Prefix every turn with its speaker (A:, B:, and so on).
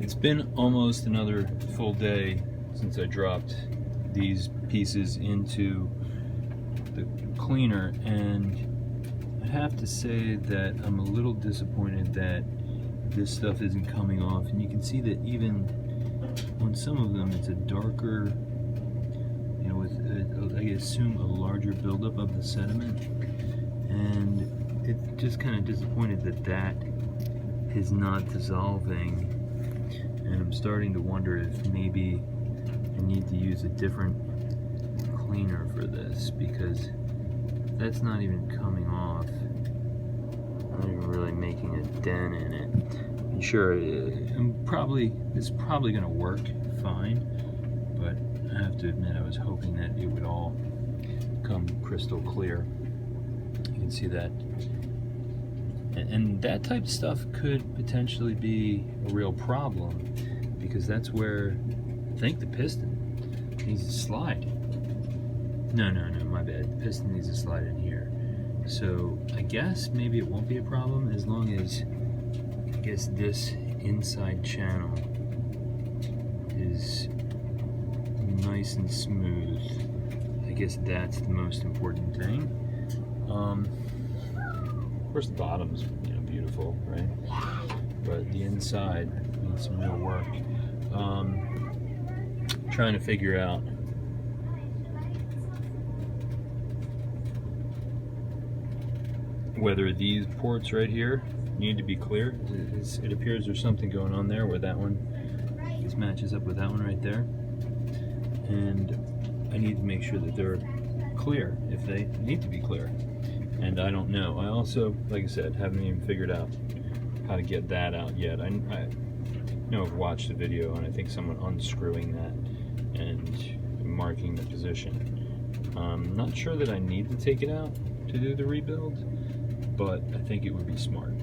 A: It's been almost another full day since I dropped these pieces into the cleaner, and I have to say that I'm a little disappointed that this stuff isn't coming off. And you can see that even on some of them it's a darker, you know, with I assume a larger buildup of the sediment, and it's just kind of disappointed that that is not dissolving. And I'm starting to wonder if maybe I need to use a different cleaner for this, because that's not even coming off. Not even really making a dent in it. And sure, it's probably gonna work fine, but I have to admit I was hoping that it would all come crystal clear. You can see that. And that type of stuff could potentially be a real problem, because that's where I think the piston needs to slide. No, my bad. The piston needs to slide in here. So I guess maybe it won't be a problem as long as, I guess, this inside channel is nice and smooth. I guess that's the most important thing. Of course, the bottom's, you know, beautiful, right? But the inside needs some real work. Trying to figure out whether these ports right here need to be clear. It appears there's something going on there where that one, this matches up with that one right there, and I need to make sure that they're clear if they need to be clear. And I don't know. I also, like I said, haven't even figured out how to get that out yet. I know I've watched the video, and I think someone unscrewing that and marking the position. I'm not sure that I need to take it out to do the rebuild, but I think it would be smart.